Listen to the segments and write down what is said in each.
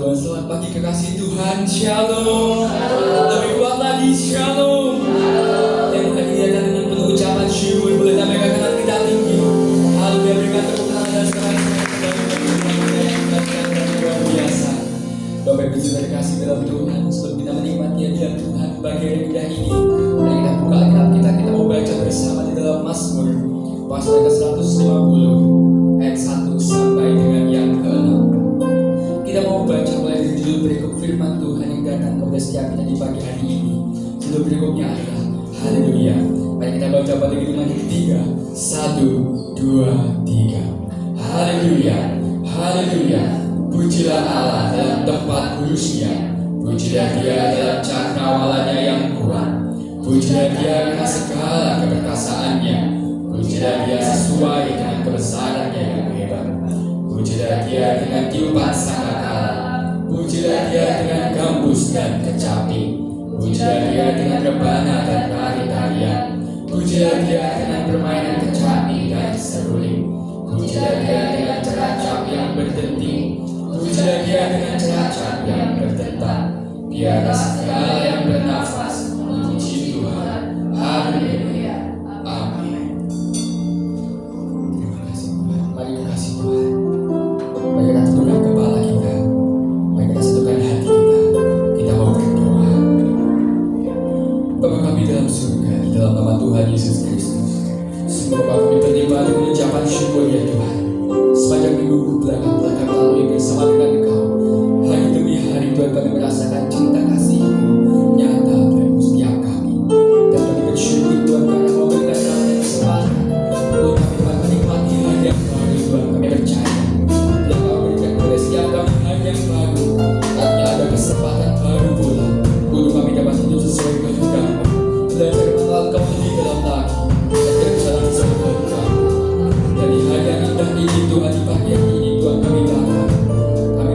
Tuhan, selamat pagi kekasih Tuhan. Shalom. Lebih kuat lagi, shalom. Yang hadiahkan dengan penuh ucapan syukur, boleh nampakkan tangan kita tinggi. Haleluya, berikan tepuk tangan dan semangat yang luar biasa. Bapak Ibu saudara kasih dalam Tuhan, sebelum kita menikmati hadirat Tuhan bagi hari indah ini, mari kita buka Alkitab kita mau baca bersama di dalam Mazmur pasal ke-150 ayat 1 sampai dengan yang ke-6. Kita mau baca mulai dari judul berikut firman Tuhan yang datang kepada setiap kita di pagi hari ini. Judul berikutnya adalah Haleluya. Mari kita baca pada kalimat ketiga. 1, 2, 3. Haleluya, haleluya. Pujilah Allah dalam tempat kudusnya. Pujilah Dia dalam cakrawalannya yang kuat. Pujilah Dia karena segala keperkasaannya. Pujilah Dia sesuai dengan kebesarannya yang hebat. Pujilah Dia dengan tiupan sangkakala. Pujilah Dia dengan gambus dan kecapi. Pujilah Dia dengan rebana dan tari-tarian. Pujilah Dia dengan permainan kecapi dan seruling. Pujilah Dia dengan ceracap yang berdenting. Pujilah Dia dengan ceracap yang berdetak. Biarlah segala yang bernafas memuji Tuhan. Haleluya. Amin. Terima kasih Tuhan. Mari kita kasih Tuhan. Mari kita tundukkan kepala kita. Mari kita satukan hati kita. Kita mau berdoa. Bapa kami dalam surga, di dalam nama Tuhan Yesus Kristus, sungguh Bapa kami berterima dengan ucapan syukur ya Tuhan. Sepanjang minggu belakang lalui bersama dengan Engkau, hari demi hari Tuhan kami merasakan cinta kasih-Mu nyata dalam setiap kami. Dan kami bersyukur Tuhan karena Kau berikan kami kesempatan untuk kami menikmati hari yang baru Tuhan. Kami percaya dan Kau berikan kepada setiap kami hari yang baru. Artinya ada kesempatan baru pula untuk kami dapat hidup sesuai kehendak-Mu, belajar mengenal Kau lebih dalam lagi, dan berjalan sesuai kehendak-Mu. Dari hari yang indah ini Tuhan, di pagi hari ini Tuhan kami datang. Kami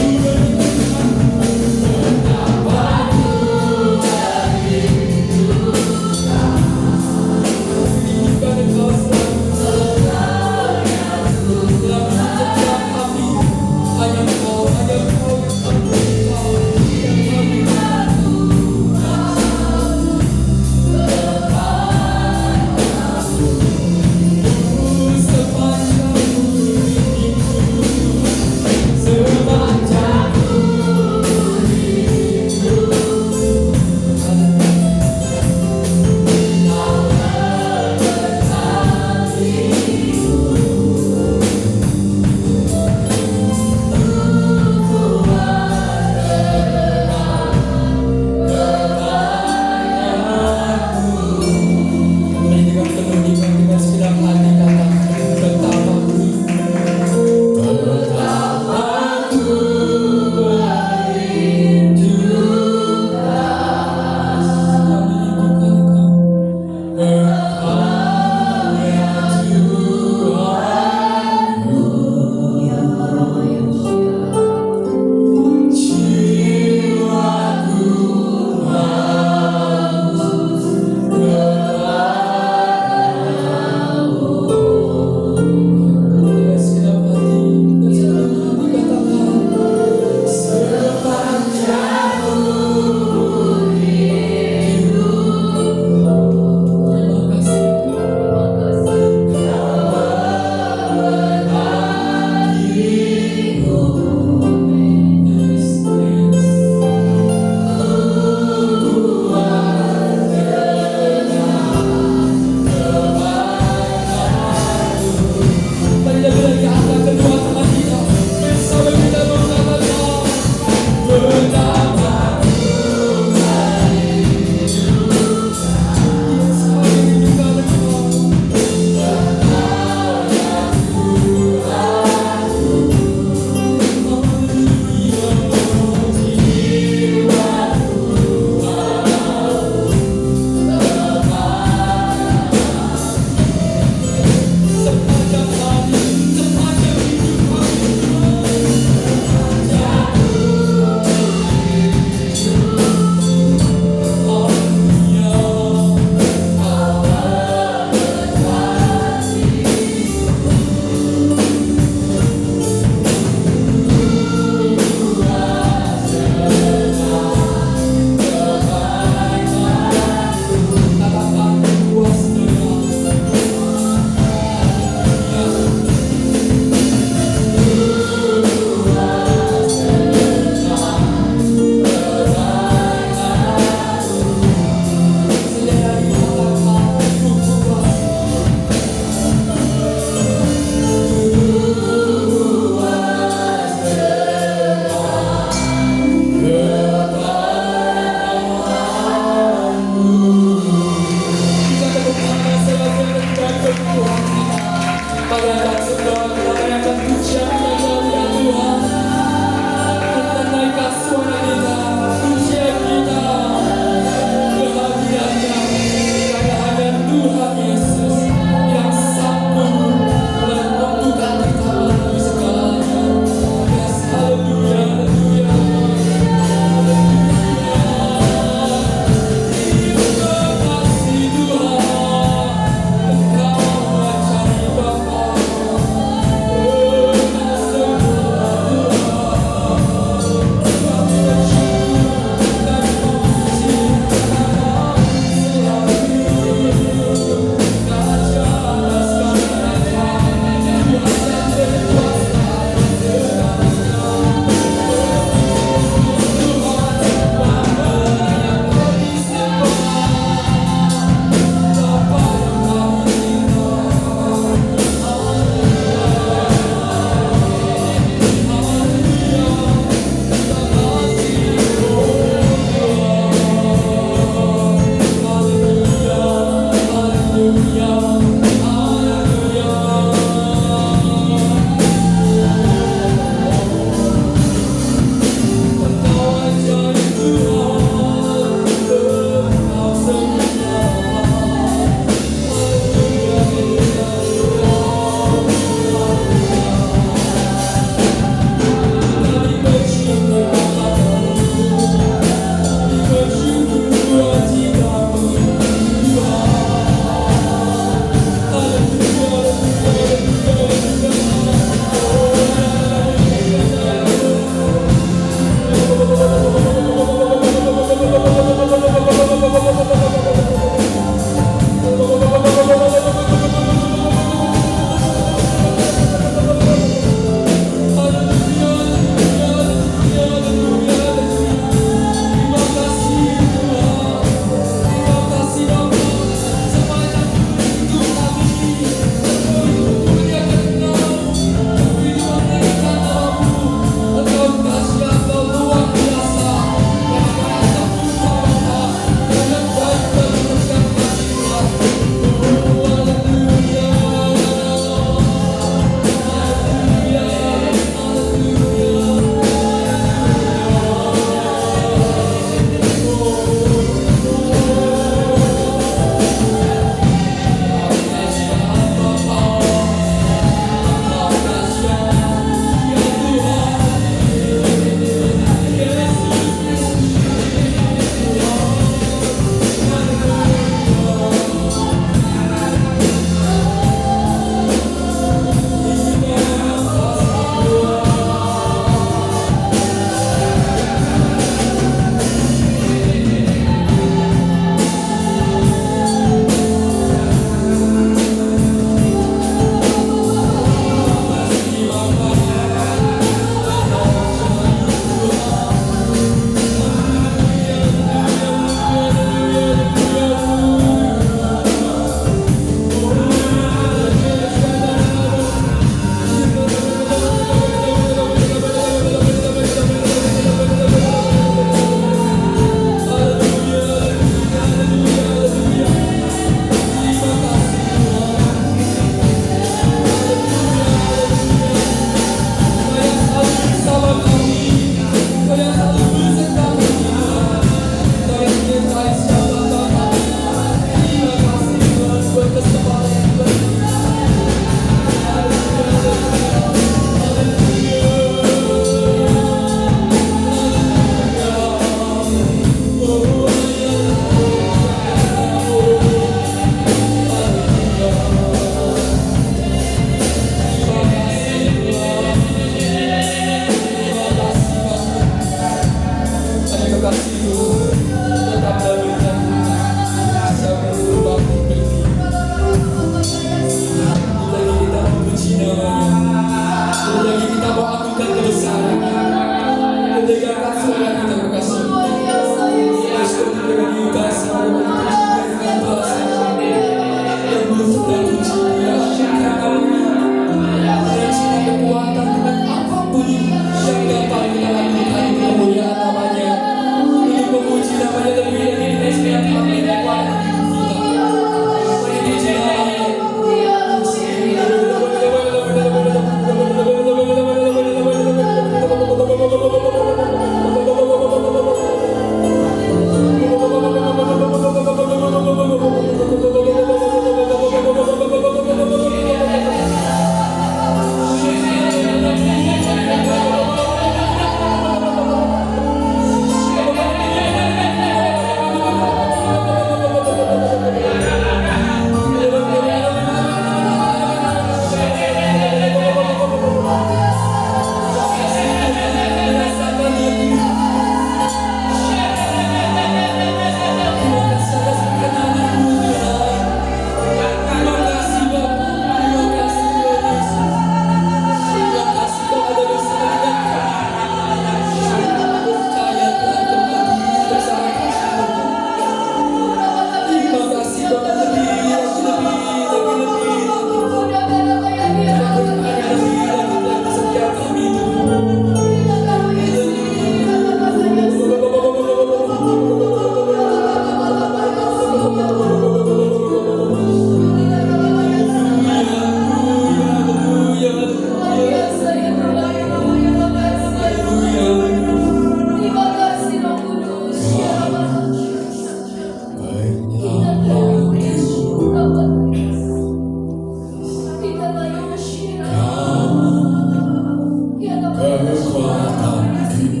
kekuatanku,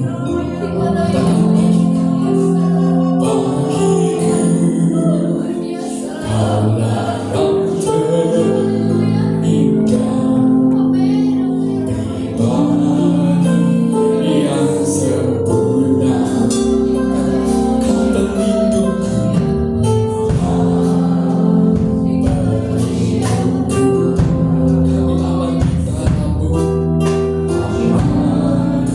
katakan bagiku, kaulah yang terindah, pribadi yang sempurna, kau pelindungku, kami aman di dalam-Mu, aman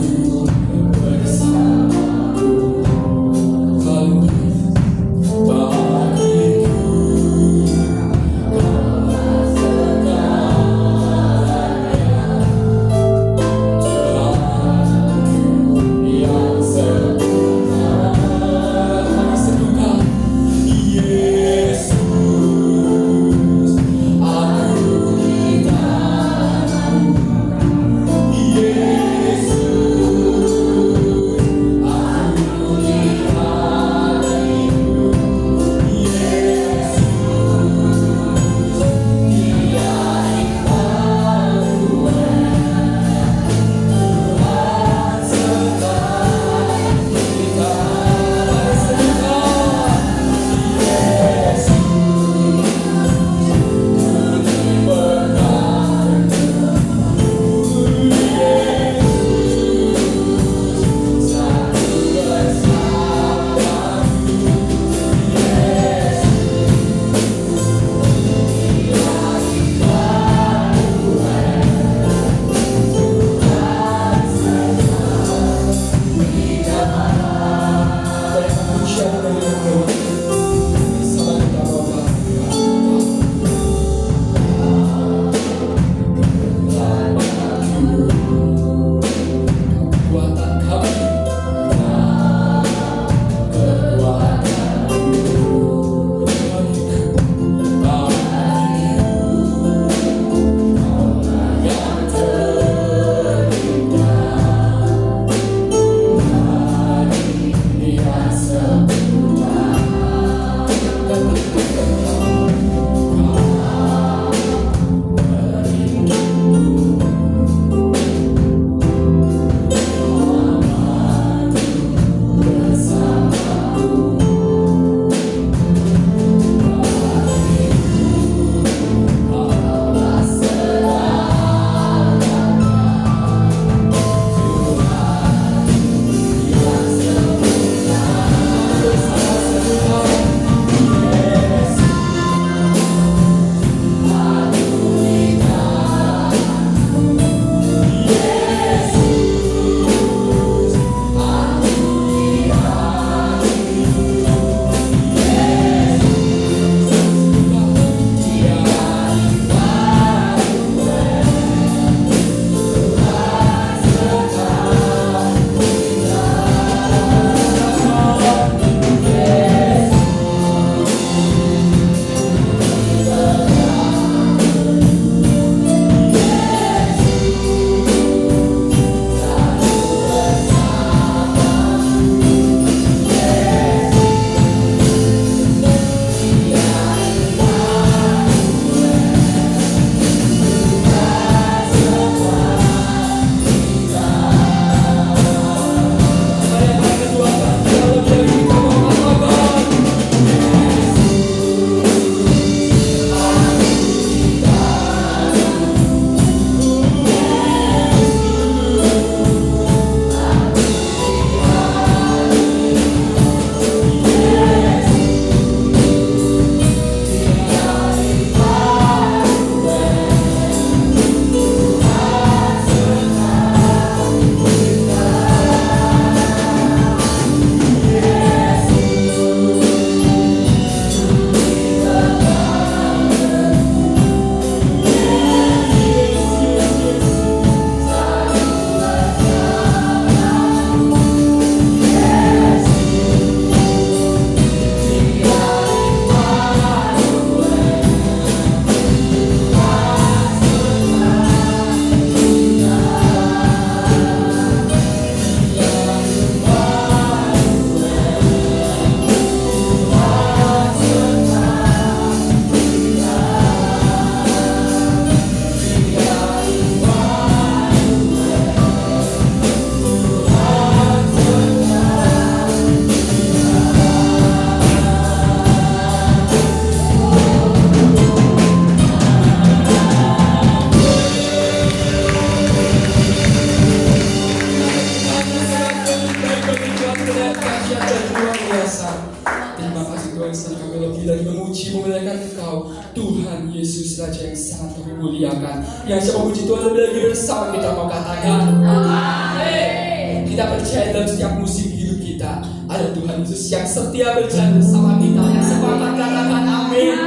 perjuangkan. Yang siapa puji Tuhan lebih lagi bersama kita mau katakan amin. Kita percaya dalam setiap musim hidup kita ada Tuhan Yesus yang setia berjalan bersama kita. Yang sepakat katakan amin.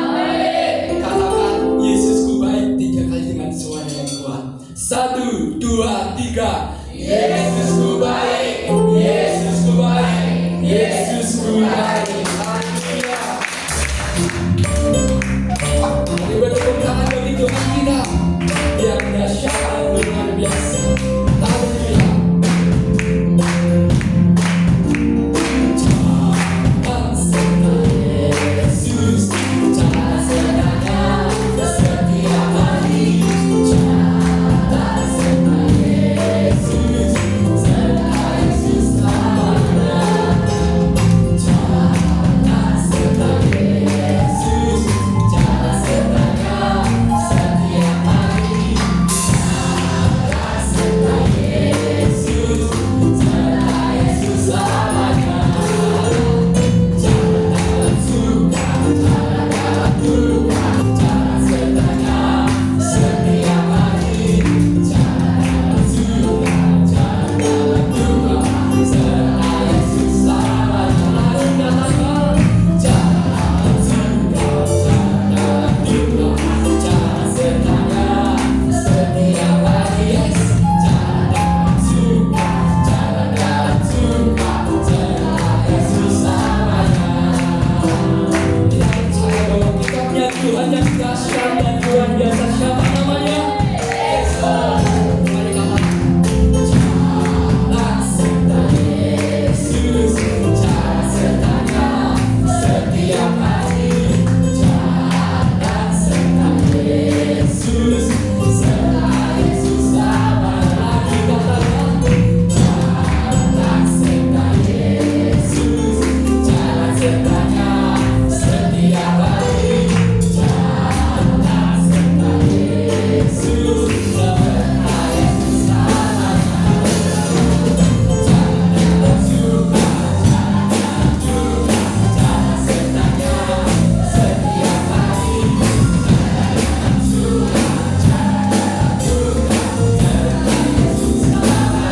Katakan Yesusku baik 3 kali dengan suara yang kuat. 1, 2, 3. Yesusku baik, Yesusku baik, Yesusku baik. Haleluya. Mari bertepuk tangan bagi Tuhan kita yang dahsyat luar biasa. Haleluya. Jalan serta Yesus, jalan sertanya setiap hari. Jalan serta Yesus, serta Yesus selamanya. Jalan serta Yesus, jalan sertanya setiap hari. Jalan serta Yesus, serta Yesus selamanya. Jalan dalam suka, jalan dalam duka, jalan sertanya setiap hari. Jalan suka, jalan dalam duka, serta Yesus selamanya. Mari katakan, jalan suka, jalan dalam duka, jalan sertanya setiap hari. Yes. Jalan suka, jalan dalam suka, serta Yesus selamanya. Kita percaya bahwa kita punya Tuhan yang dahsyat dan luar biasa. Siapa namanya? Yesus. Mari katakan, jalan serta Yesus, jalan sertanya setiap hari. Jalan serta Yesus, serta Yesus selamanya. Mari katakan, jalan serta Yesus, jalan sertanya setiap hari. Jalan serta Yesus, serta Yesus selamanya. Jalan suka, jalan duka, jalan sertanya setiap hari. Jalan suka, jalan duka, serta Yesus selamanya.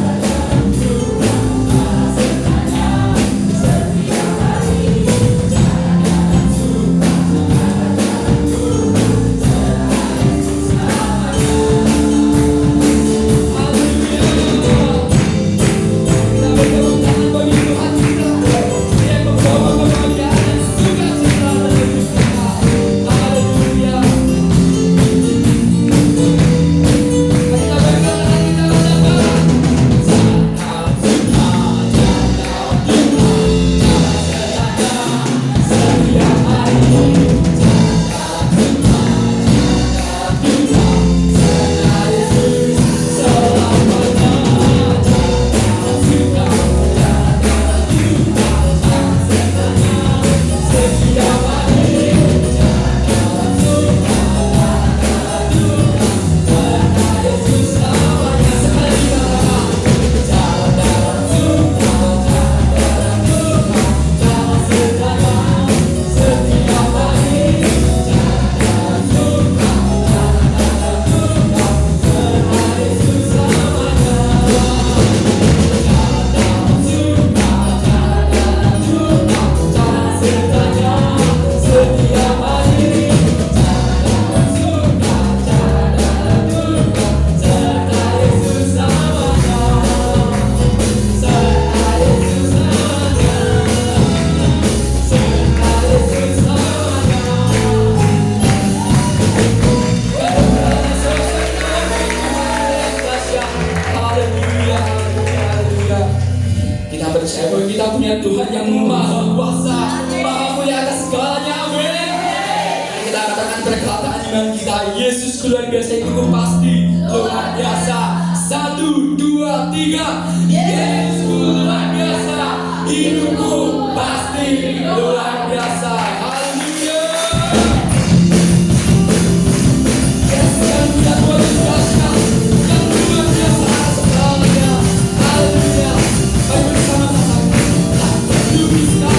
Jalan suka, jalan duka, jalan sertanya setiap hari. Jalan suka, jalan duka, serta Yesus selamanya. Haleluya. Kita bertepuk tangan bagi Tuhan kita yang membawa kebahagiaan dan sukacita dalam hidup kita. Haleluya. Mari kita berkata, kita katakan, jalan suka, jalan duka, jalan sertanya setiap hari. Jalan suka, jalan duka, serta Yesus selamanya. Jalan suka, jalan duka, jalan sertanya setiap hari. Jalan suka, jalan duka, serta Yesus selamanya. Sekali katakan, jalan dalam suka, jalan dalam duka, jalan sertanya setiap hari. Jalan dalam suka, jalan dalam duka, serta Yesus selamanya. Jalan dalam suka, jalan dalam duka, jalan sertanya setiap hari. Jalan dalam suka, jalan dalam duka, serta Yesus selamanya. Serta Yesus selamanya. Serta Yesus selamanya. Haleluya, haleluya. Kita percaya bahwa kita punya Tuhan yang maha kuasa, maha mulia atas segalanya. Amin. Kita katakan perkataan iman kita, Yesusku luar biasa, hidupku pasti luar biasa. 1, 2, 3. Yesusku luar biasa, hidupku pasti luar biasa. Haleluya. Yes, yang punya Tuhan yang dahsyat, yang luar biasa atas segalanya. Haleluya. Mari bersama-sama kita hidup kita.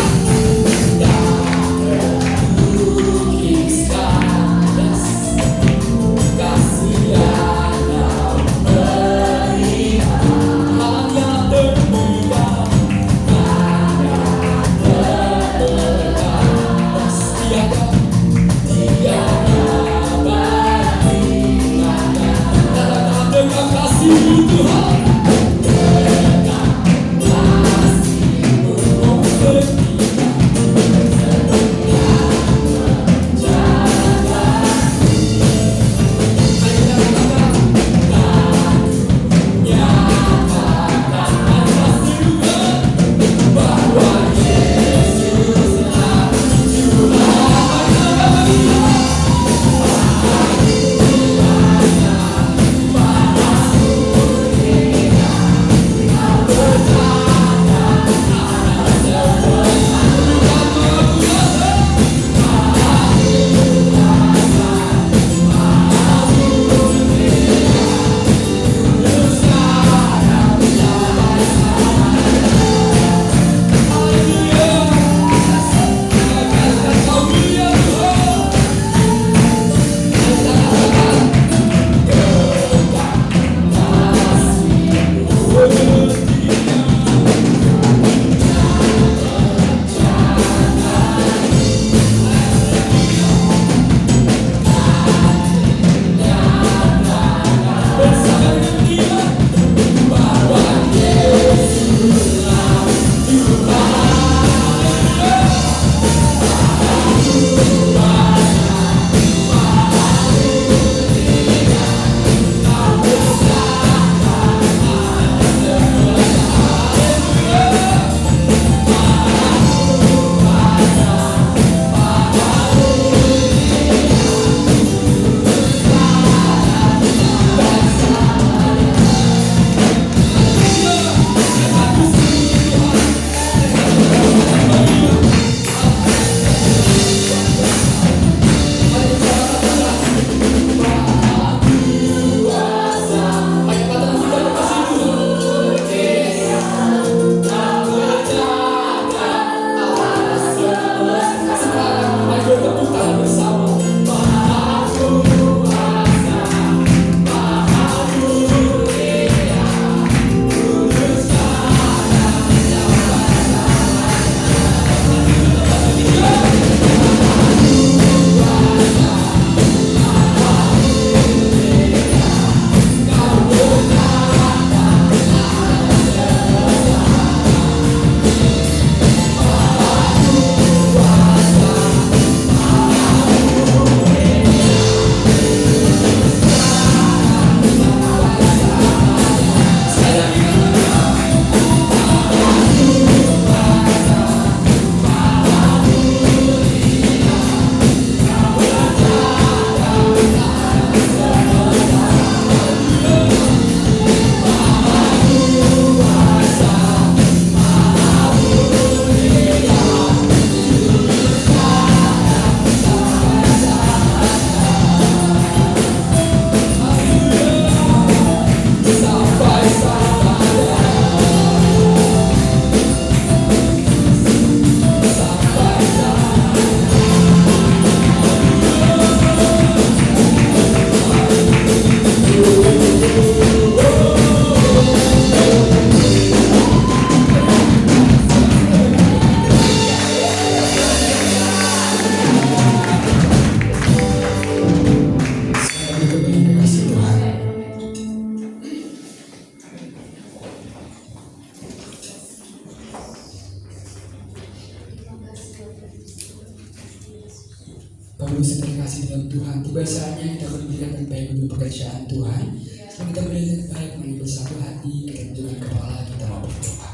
Bapak Ibu terkasih dalam Tuhan, tiba saatnya kita berdiri terbaik untuk pekerjaan Tuhan. Setelah kita berdiri terbaik, mari bersatu hati, kita tundukkan kepala, kita mau berdoa.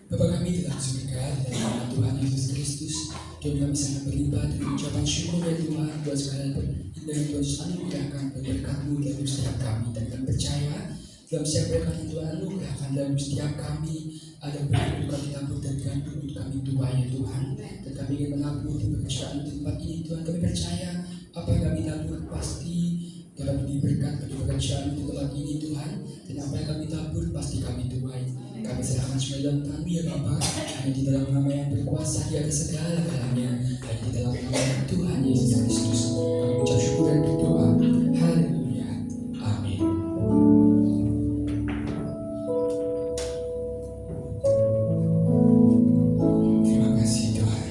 Bapa kami dalam surga, dalam nama Tuhan Yesus Kristus, Tuhan kami sangat berlimpah dengan ucapan syukur ya Tuhan buat segala indah yang Tuhan selalu anugerahkan berkat-Mu dalam setiap kami, dan kami percaya dalam setiap berkat yang Tuhan anugerahkan dalam setiap kami ada berkat kita bergantung untuk kami Tuhan ya Tuhan, dan kami ingin menabur di pekerjaan di tempat ini Tuhan. Kami percaya apa yang kami tabur pasti dapat diberkat bagi pekerjaan di tempat ini Tuhan, dan apa yang kami tabur pasti kami tuai. Kami serahkan semua dalam Tuhan ya Bapa, hanya di dalam nama yang berkuasa di atas segala galanya, hanya di dalam nama Tuhan Yesus Kristus kami ucap syukur dan berdoa. Haleluya, amin. Terima kasih Tuhan.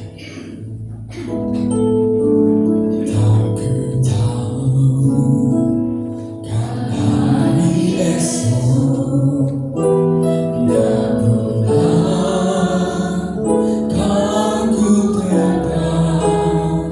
Tak ku tahu kan hari esok, namunlah kan ku tetap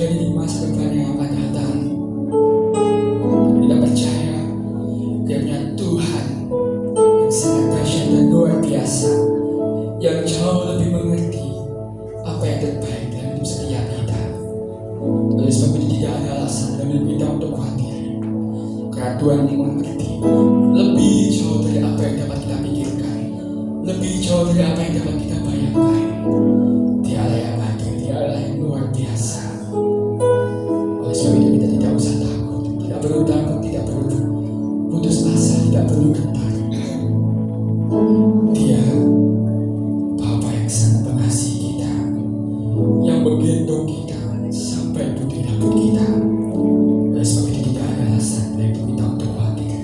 terjadi di masa depan yang akan datang. Kita percaya kiranya Tuhan yang sangat dahsyat dan luar biasa, yang jauh lebih mengerti apa yang terbaik dalam hidup setiap kita. Oleh sebab itu tidak ada alasan dalam hidup kita untuk khawatir, karena Tuhan yang mengerti lebih jauh dari apa yang dapat kita pikirkan, lebih jauh dari apa yang dapat kita bayangkan. Dialah yang hadir, dialah yang luar biasa. Oleh sebab itu kita tidak usah takut, tidak perlu takut, tidak perlu putus asa, tidak perlu gentar. Dia Bapa yang sangat mengasihi kita, yang menggendong kita sampai putih rambut kita. Oleh sebab itu tidak ada alasan bagi kita untuk khawatir.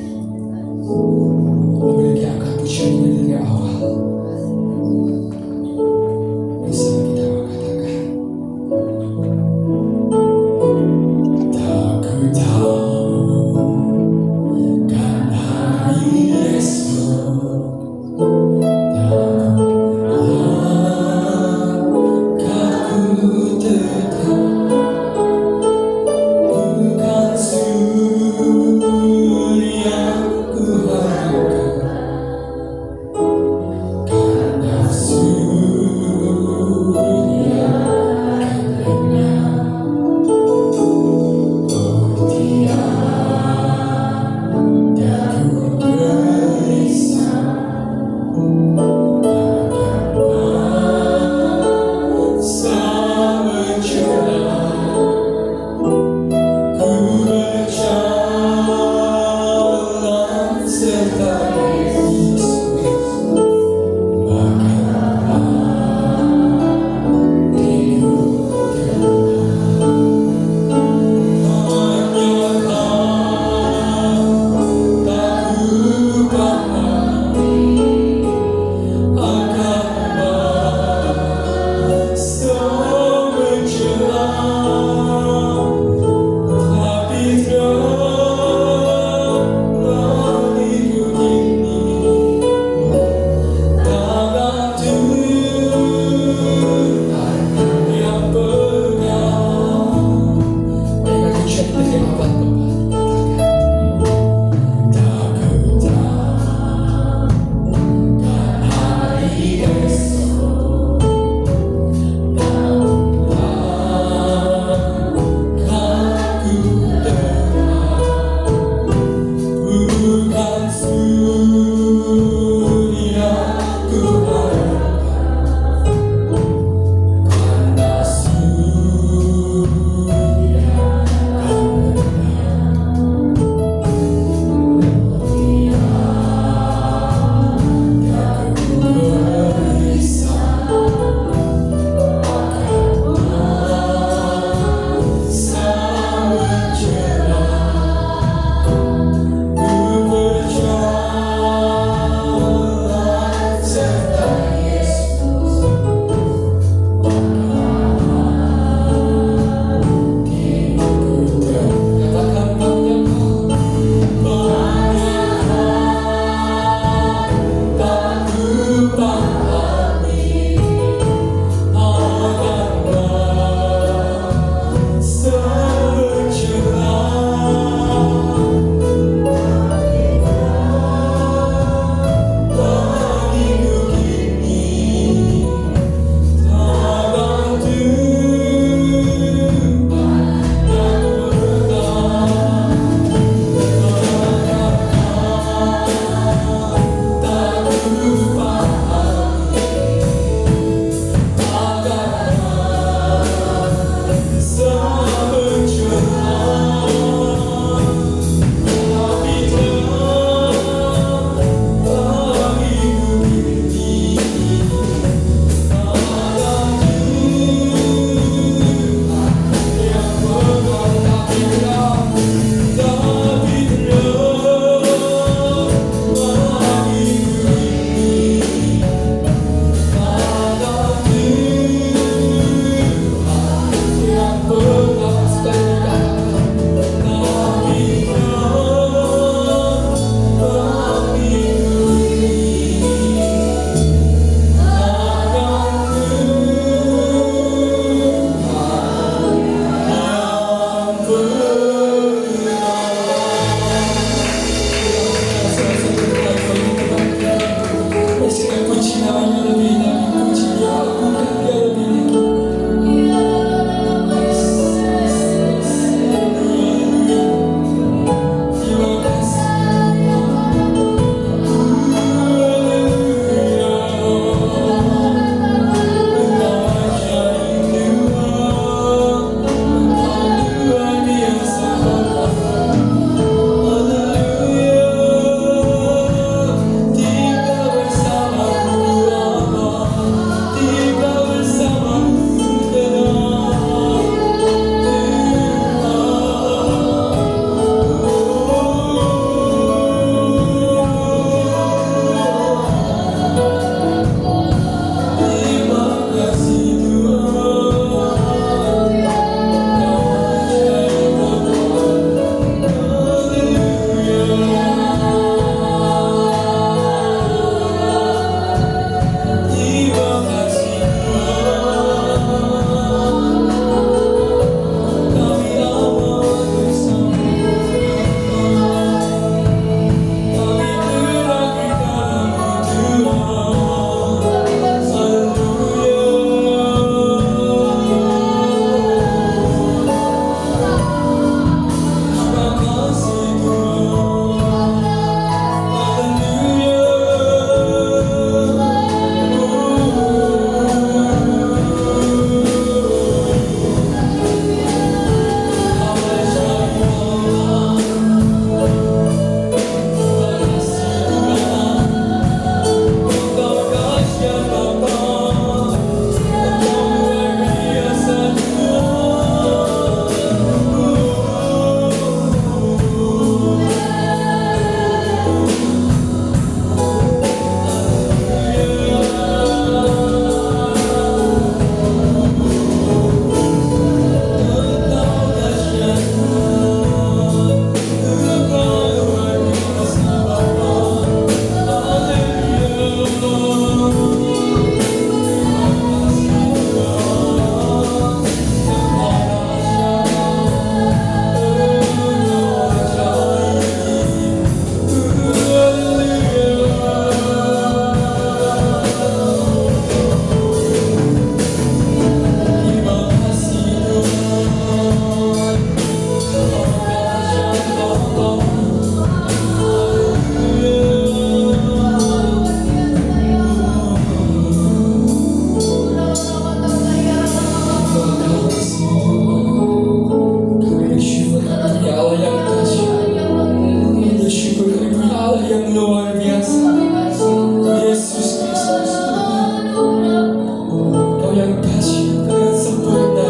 yang dahsyat, Kau yang sempurna,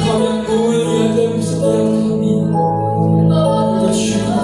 Kau yang mulia dalam setiap kami. Bersyukur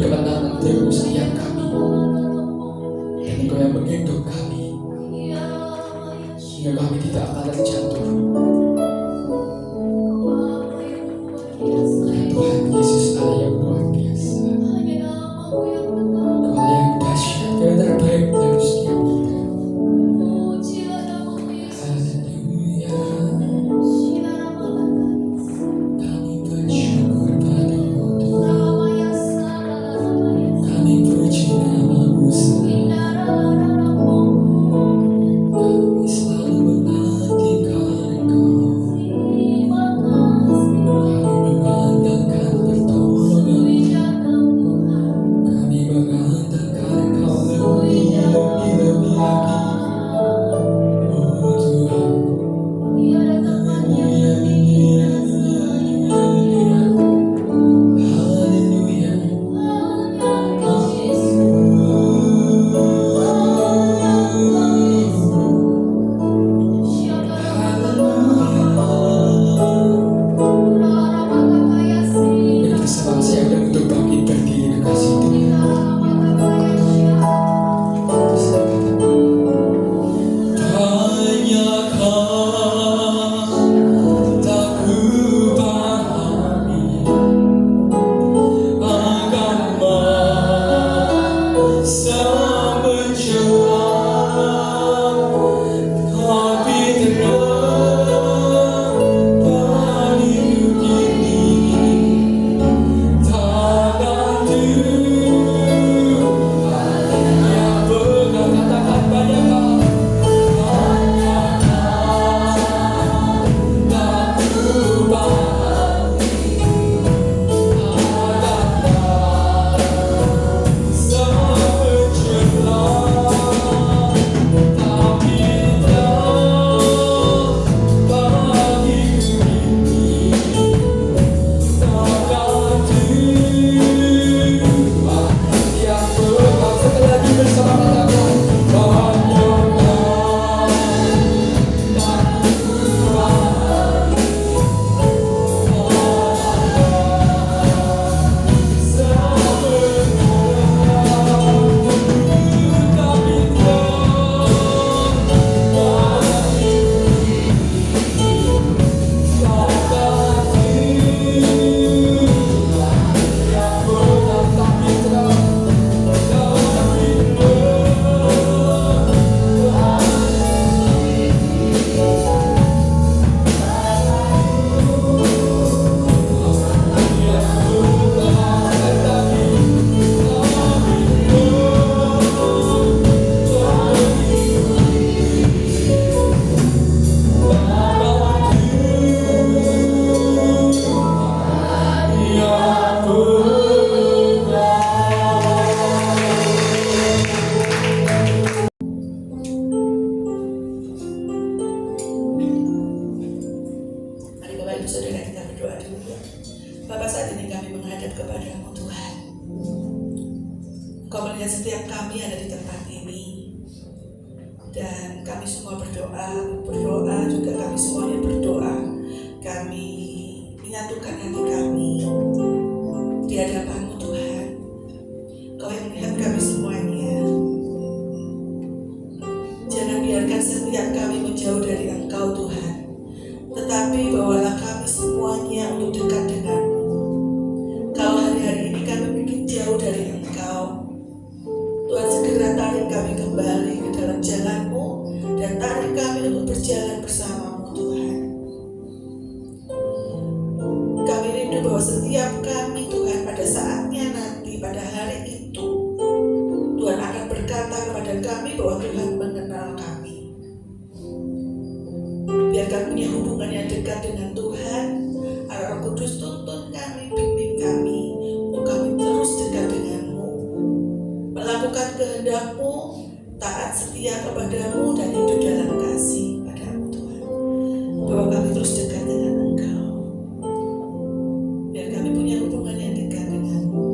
kepadamu Tuhan. kepadamu Tuhan. Engkau melihat setiap kami ada di tempat ini, dan kami semua berdoa juga kami semuanya berdoa. Kami menyatukan hati kami di hadapan-Mu Tuhan. Kau yang melihat kami semuanya. Jangan biarkan setiap kami menjauh dari Engkau Tuhan, tetapi bawalah kami semuanya untuk dekat dengan-Mu. Kalau hari-hari ini kami bikin jauh dari Engkau, Tuhan segera tarik kami kembali ke dalam jalan-Mu dan tarik kami untuk berjalan bersama-Mu Tuhan. Kami rindu bahwa setiap kami Tuhan pada saatnya nanti, pada hari itu, Tuhan akan berkata kepada kami bahwa Tuhan mengenal kami. Biar kami punya hubungan yang dekat dengan Tuhan. Roh Kudus tuntun kami, bimbing kami untuk kami terus dekat dengan-Mu, melakukan kehendak-Mu, taat setia kepada-Mu, dan hidup dalam kasih pada-Mu Tuhan. Bahwa kami terus dekat dengan Engkau, biar kami punya hubungan yang dekat dengan-Mu.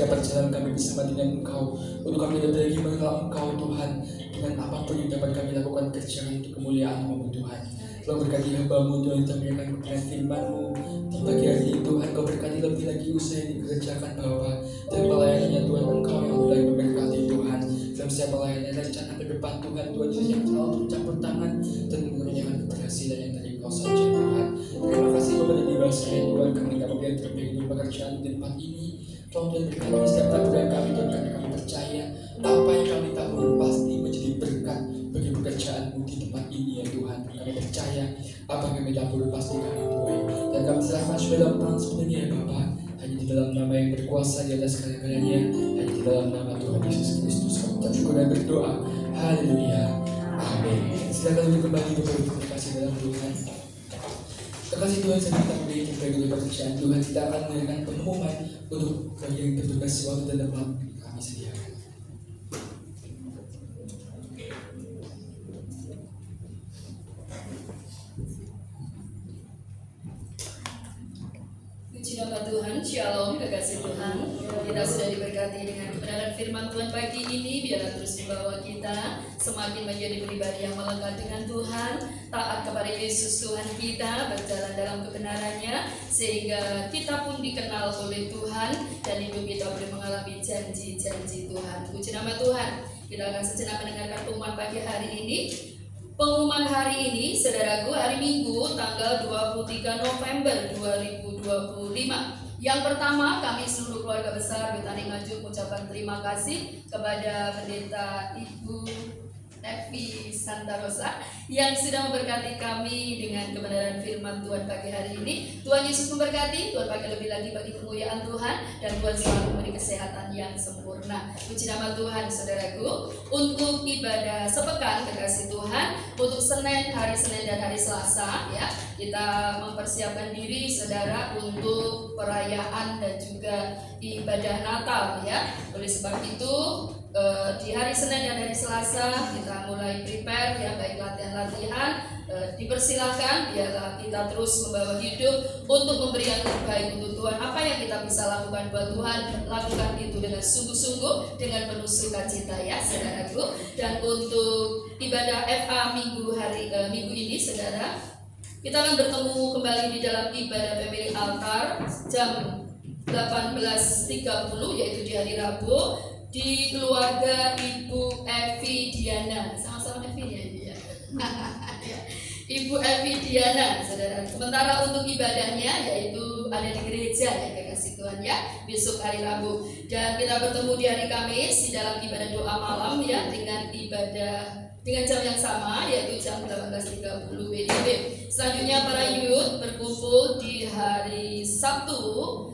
Perjalanan kami bersama dengan Engkau, untuk kami dapat lagi mengenal Engkau Tuhan, dengan apapun yang dapat kami lakukan kerja untuk kemuliaan-Mu Tuhan. Tolong berkati hamba-Mu Tuhan, yang sampaikan kebenaran firman-Mu di pagi hari ini Tuhan. Kau berkati lebih lagi usaha yang dikerjakan Bapa, dan pelayanannya Tuhan, Engkau yang mulai memberkati Tuhan dalam setiap pelayanan rencana ke depan Tuhan. Tuhan Yesus yang selalu mencampur tangan dan mengerjakan keberhasilan yang dari Kau saja Tuhan. Terima kasih Bapa dan Ibu saya Tuhan, kami dapat yang terbaik untuk pekerjaan di tempat ini. Tolong Tuhan berkati setiap taburan kami Tuhan, karena kami percaya apa yang kami tabur pasti menjadi berkat bagi pekerjaan-Mu di tempat ini ya Tuhan. Kami percaya apa yang kami tabur pasti kami tuai, dan kami serahkan semua dalam tangan sepenuhnya ya Bapa, hanya di dalam nama yang berkuasa di atas segala-galanya, hanya di dalam nama Tuhan Tuhan Yesus Kristus. Kami ucap syukur dan berdoa. Haleluya. Amin. Silakan untuk kembali berkomunikasi dalam Tuhan. Terkasih Tuhan, sampai kita mulai bagi pekerjaan Tuhan, kita akan memberikan pengumuman untuk bagi yang bertugas waktu dan tempat kami sediakan. Puji nama Tuhan, Shalom, kekasih Tuhan. Kita sudah diberkati dengan kebenaran firman Tuhan pagi ini. Biarlah terus membawa kita semakin menjadi pribadi yang melekat dengan Tuhan, taat kepada Yesus Tuhan kita, berjalan dalam kebenarannya, sehingga kita pun dikenal oleh Tuhan dan hidup kita boleh mengalami janji-janji Tuhan. Puji nama Tuhan. Kita akan sejenak mendengarkan pengumuman pagi hari ini. Pengumuman hari ini, saudaraku, hari Minggu tanggal 23 November 2025. Yang pertama, kami seluruh keluarga besar Betani Nganjuk mengucapkan terima kasih kepada Pendeta Ibu Evi Santa Rosa yang sudah memberkati kami dengan kebenaran firman Tuhan pagi hari ini. Tuhan Yesus memberkati, Tuhan pakai lebih lagi bagi kemuliaan Tuhan, dan Tuhan selalu memberi kesehatan yang sempurna. Puji nama Tuhan, saudaraku. Untuk ibadah sepekan kekasih Tuhan, untuk hari Senin dan hari Selasa, ya, kita mempersiapkan diri, saudara, untuk perayaan dan juga ibadah Natal, ya. Oleh sebab itu, di hari Senin dan hari Selasa kita mulai prepare, ya, baik latihan-latihan, dipersilahkan biarlah kita terus membawa hidup untuk memberi yang terbaik untuk Tuhan. Apa yang kita bisa lakukan buat Tuhan, lakukan itu dengan sungguh-sungguh, dengan penuh sukacita, ya, saudaraku. Dan untuk ibadah FA minggu ini, saudara, kita akan bertemu kembali di dalam ibadah family altar jam 18.30, yaitu di hari Rabu, di keluarga Ibu Evi Diana. Sama-sama Evi, ya. Ibu Evi Diana, saudara. Sementara untuk ibadahnya yaitu ada di gereja, ya, kekasih Tuhan, ya, besok hari Rabu. Dan kita bertemu di hari Kamis di dalam ibadah doa malam, ya, dengan jam yang sama, yaitu jam 18.30 WIB. Selanjutnya para youth berkumpul di hari Sabtu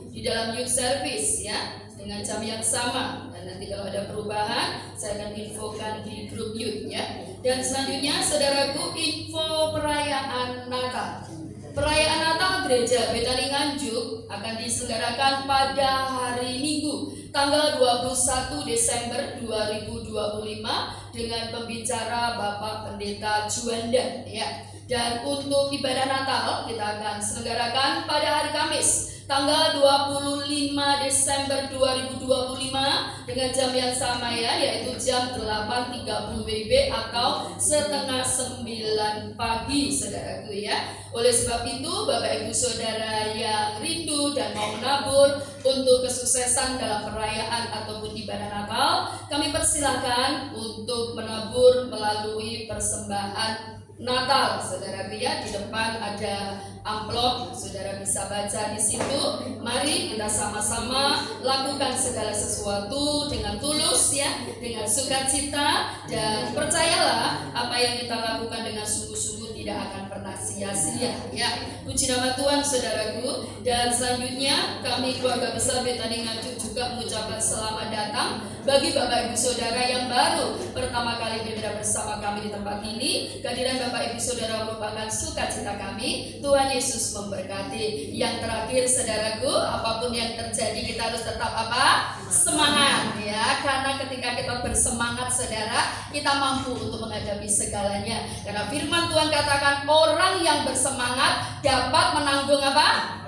di dalam youth service, ya, dengan jam yang sama. Dan nanti kalau ada perubahan, saya akan infokan di grup youth, ya. Dan selanjutnya, saudaraku, info perayaan Natal. Perayaan Natal Gereja Betani Nganjuk akan diselenggarakan pada hari Minggu, tanggal 21 Desember 2025 dengan pembicara Bapak Pendeta Juanda, ya. Dan untuk ibadah Natal kita akan selenggarakan pada hari Kamis, tanggal 25 Desember 2025 dengan jam yang sama, ya, yaitu jam 8.30 WIB atau setengah 9 pagi, saudaraku, ya. Oleh sebab itu, Bapak Ibu Saudara yang rindu dan mau menabur untuk kesuksesan dalam perayaan ataupun ibadah Natal, kami persilahkan untuk menabur melalui persembahan Natal, saudara, ya. Di depan ada amplop, saudara bisa baca di situ. Mari kita sama-sama lakukan segala sesuatu dengan tulus, ya, dengan sukacita, dan percayalah apa yang kita lakukan dengan sungguh-sungguh tidak akan pernah sia-sia, ya. Puji nama Tuhan, saudaraku. Dan selanjutnya kami keluarga besar Betani Nganjuk juga mengucapkan selamat datang bagi Bapak Ibu Saudara yang baru pertama kali beribadah bersama kami di tempat ini. Kehadiran Bapak Ibu Saudara merupakan sukacita kami. Tuhan Yesus memberkati. Yang terakhir, saudaraku, apapun yang terjadi kita harus tetap apa? Semangat, ya. Karena ketika kita bersemangat, saudara, kita mampu untuk menghadapi segalanya. Karena firman Tuhan katakan orang yang bersemangat dapat menanggung apa?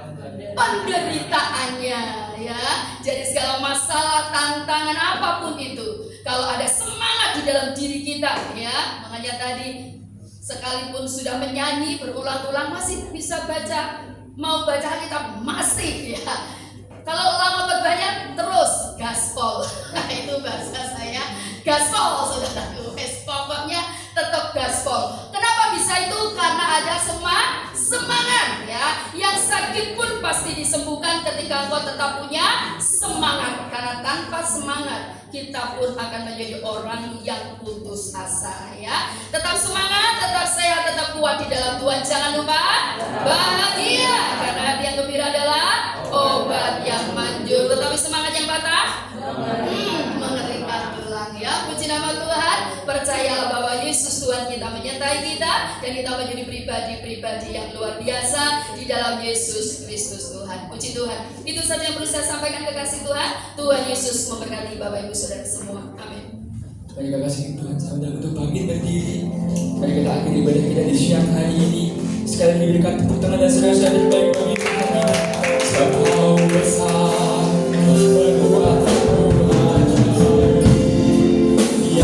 Penderitaannya, ya. Jadi segala masalah, tantangan apapun itu, kalau ada semangat di dalam diri kita, ya. Makanya tadi sekalipun sudah menyanyi berulang-ulang masih bisa baca, mau baca kita masih, ya. Kalau lama berbanyak terus gaspol. Nah, itu bahasa saya, gaspol, saudaraku. Pokoknya tetap gaspol. Kenapa bisa itu? Karena ada semangat, ya. Yang sakit pun pasti disembuhkan ketika engkau tetap punya semangat. Karena tanpa semangat kita pun akan menjadi orang yang putus asa, ya. Tetap semangat, tetap sehat, tetap kuat di dalam Tuhan. Jangan lupa bahagia, karena hati yang gembira adalah obat yang manjur. Tetapi semangat yang patah mengerikan. Puji nama Tuhan. Percayalah bahwa Yesus Tuhan kita menyertai kita, dan kita menjadi pribadi-pribadi yang luar biasa di dalam Yesus Kristus Tuhan. Puji Tuhan. Itu saja yang perlu saya sampaikan, kekasih Tuhan. Tuhan Yesus memberkati Bapak Ibu Saudara semua. Amin. Mari kita kasih Tuhan sambil untuk bangkit berdiri. Mari kita akhiri ibadah kita di siang hari ini. Sekali lagi berikan tepuk tangan dan saudara-saudara terbaik bagi Tuhan. Sebab besar perbuatanmu ajaib. Ya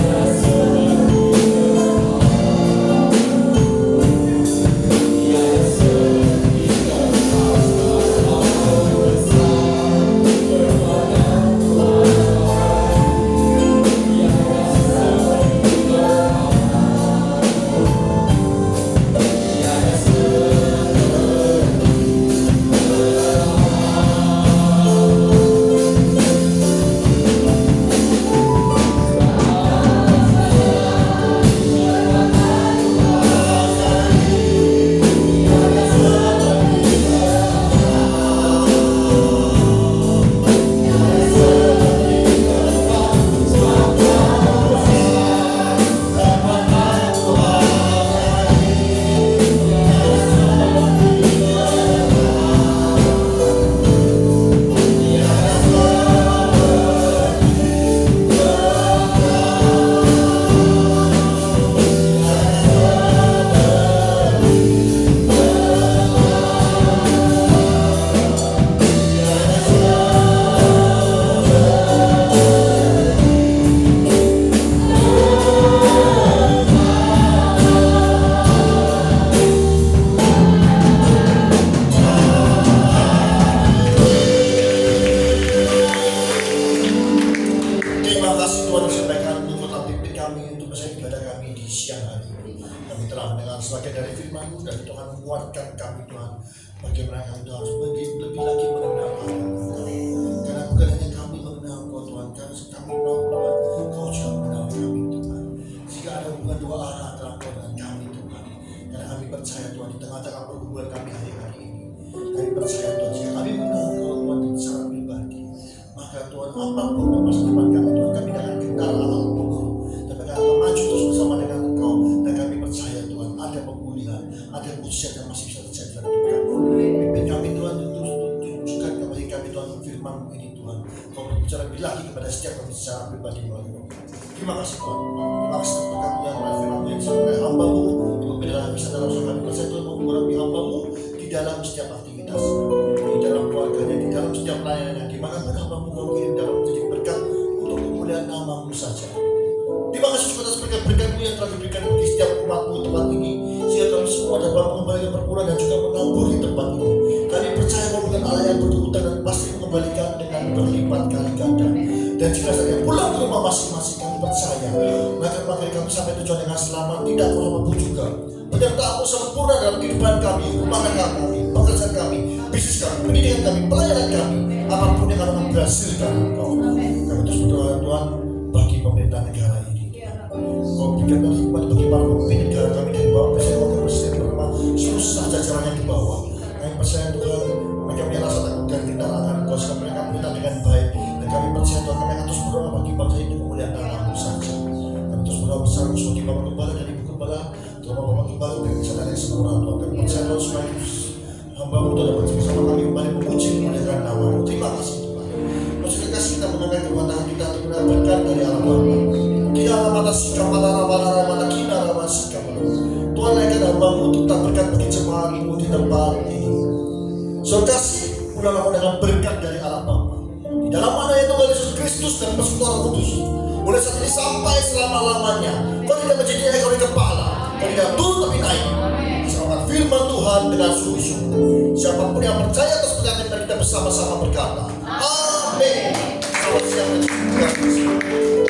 terima kasih Tuhan. Terima kasih untuk kami yang firman yang sampai hamba-Mu. Ibu bila bisa dalam kami percaya Tuhan mengurapi hamba-Mu di dalam setiap aktivitas, di dalam keluarganya, di dalam setiap pelayanannya, di mana hamba-Mu Kau kirim dalam menjadi berkat untuk kemuliaan nama-Mu saja. Terima kasih atas berkat-berkat-Mu yang telah diberikan di setiap umat-Mu tempat ini, sehingga kami semua dapat mengembalikan perpuluhan dan juga menabur di tempat ini. Kami percaya bahwa bukan Allah yang berhutang dan pasti mengembalikan dengan berlipat kali ganda. Dan jika saya pulang ke rumah masing-masing, kami percaya maka kami sampai tujuan dengan selamat, tidak kurang pun juga. Penyertaan-Mu sempurna dalam kehidupan kami, rumah tangga kami, pekerjaan kami, bisnis kami, pendidikan kami, pelayanan kami, apapun yang akan menghasilkan Engkau. Kami terus berdoa Tuhan bagi pemerintah negara ini. Kau berikan hikmat bagi para pemimpin negara kami dari bawah presiden, wakil presiden, bersama seluruh staf jajarannya di bawah. Kami percaya Tuhan mereka punya rasa takut dan kenalangan Engkau, sehingga mereka meminta dengan baik. Dan kami percaya Tuhan kami akan terus berdoa bagi bangsa ini kemuliaan nama-Mu saja. Kami terus berdoa besar sebagai Bapak Gembala dan Ibu Gembala, Tuhan Bapak Gembala dan kesadaran yang sempurna Tuhan. Kami percaya Tuhan supaya hamba-Mu Tuhan dapat bersama kami kembali memuji kemuliaan nama-Mu. Terima kasih Tuhan. Masih kasih kita mengangkat kedua tangan kita untuk mendapatkan dari Allah Bapa. Tidak ada mata sikap, mata kina, mata sikap. Tuhan naikkan hamba-Mu untuk tak berkat bagi jemaat-Mu di tempat ini. Saudara kasih, mulailah dengan berkat dari Allah Bapa. Di dalam mana itu Yesus Kristus dan persekutuan Kudus. Mulai saat ini sampai selama-lamanya. Kau tidak menjadi ekor di kepala, kau tidak turun tapi naik. Selamat firman Tuhan dengan sungguh-sungguh. Siapapun yang percaya atas perkataan kita bersama-sama berkata, Amin. Selamat siang dan terima kasih.